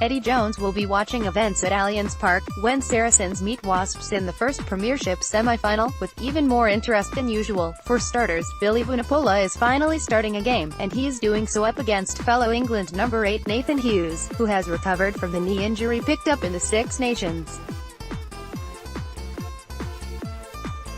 Eddie Jones will be watching events at Allianz Park, when Saracens meet Wasps in the first Premiership semi-final, with even more interest than usual. For starters, Billy Vunipola is finally starting a game, and he is doing so up against fellow England No. 8 Nathan Hughes, who has recovered from the knee injury picked up in the Six Nations.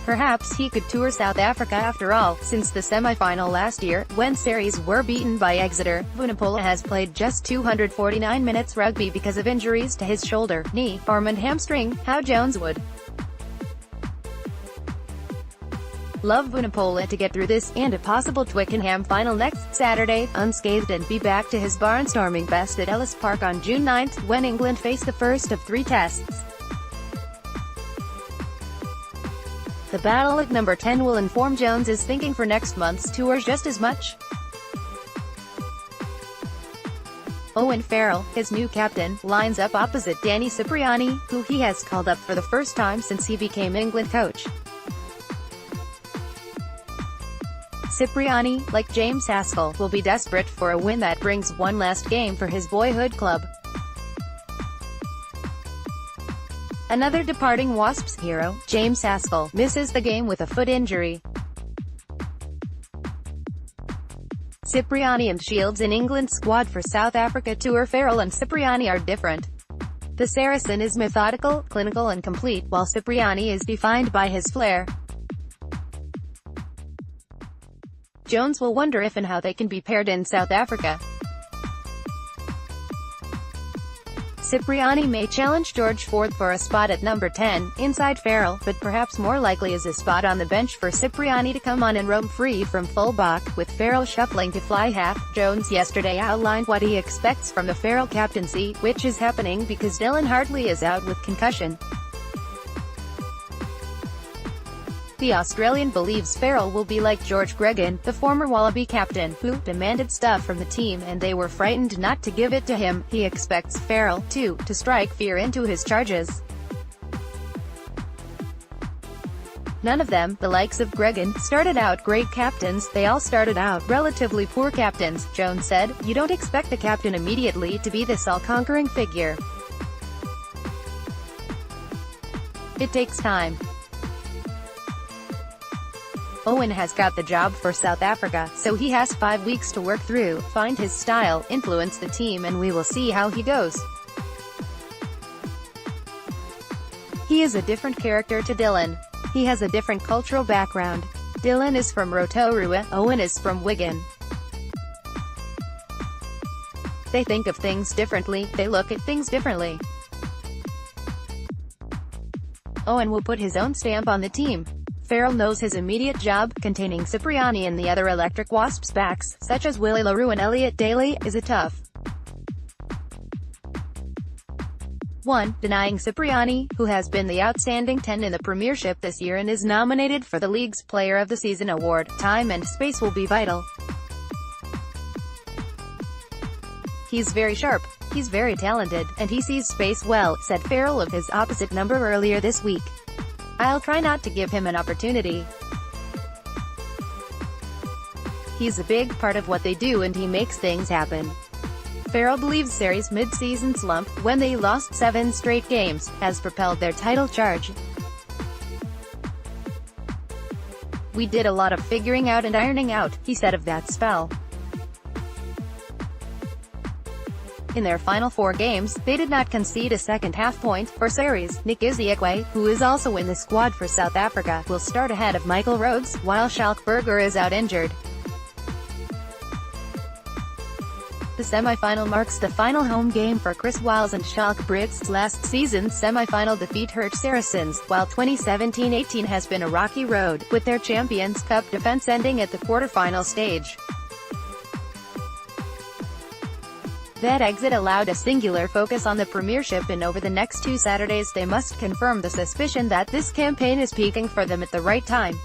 Perhaps he could tour South Africa after all. Since the semi-final last year, when Sarries were beaten by Exeter, Vunipola has played just 249 minutes rugby because of injuries to his shoulder, knee, arm and hamstring. How Jones would love Vunipola to get through this, and a possible Twickenham final next Saturday, unscathed and be back to his barnstorming best at Allianz Park on June 9, when England face the first of 3 tests. The battle at number 10 will inform Jones' thinking for next month's tour just as much. Owen Farrell, his new captain, lines up opposite Danny Cipriani, who he has called up for the first time since he became England coach. Cipriani, like James Haskell, will be desperate for a win that brings one last game for his boyhood club. Another departing Wasps hero, James Haskell, misses the game with a foot injury. Cipriani and Shields in England's squad for South Africa tour. Farrell and Cipriani are different. The Saracen is methodical, clinical and complete, while Cipriani is defined by his flair. Jones will wonder if and how they can be paired in South Africa. Cipriani may challenge George Ford for a spot at number 10, inside Farrell, but perhaps more likely is a spot on the bench for Cipriani to come on and roam free from full-back, with Farrell shuffling to fly half. Jones yesterday outlined what he expects from the Farrell captaincy, which is happening because Dylan Hartley is out with concussion. The Australian believes Farrell will be like George Gregan, the former Wallaby captain, who demanded stuff from the team and they were frightened not to give it to him. He expects Farrell, too, to strike fear into his charges. None of them, the likes of Gregan, started out great captains, they all started out relatively poor captains, Jones said. You don't expect a captain immediately to be this all-conquering figure. It takes time. Owen has got the job for South Africa, so he has 5 weeks to work through, find his style, influence the team, and we will see how he goes. He is a different character to Dylan. He has a different cultural background. Dylan is from Rotorua, Owen is from Wigan. They think of things differently, they look at things differently. Owen will put his own stamp on the team. Farrell knows his immediate job, containing Cipriani and the other electric Wasps backs, such as Willie LaRue and Elliot Daly, is a tough one. Denying Cipriani, who has been the outstanding 10 in the Premiership this year and is nominated for the league's Player of the Season award. Time and space will be vital. He's very sharp, he's very talented, and he sees space well, said Farrell of his opposite number earlier this week. I'll try not to give him an opportunity. He's a big part of what they do and he makes things happen. Farrell believes Sarries' mid-season slump, when they lost 7 straight games, has propelled their title charge. We did a lot of figuring out and ironing out, he said of that spell. In their final 4 games, they did not concede a second half-point. For Sarries, Nick Isiekwe, who is also in the squad for South Africa, will start ahead of Michael Rhodes, while Schalkberger is out injured. The semi-final marks the final home game for Chris Wyles and Schalk. Brits' last season's semi-final defeat hurt Saracens, while 2017-18 has been a rocky road, with their Champions Cup defense ending at the quarter-final stage. That exit allowed a singular focus on the Premiership, and over the next 2 Saturdays they must confirm the suspicion that this campaign is peaking for them at the right time.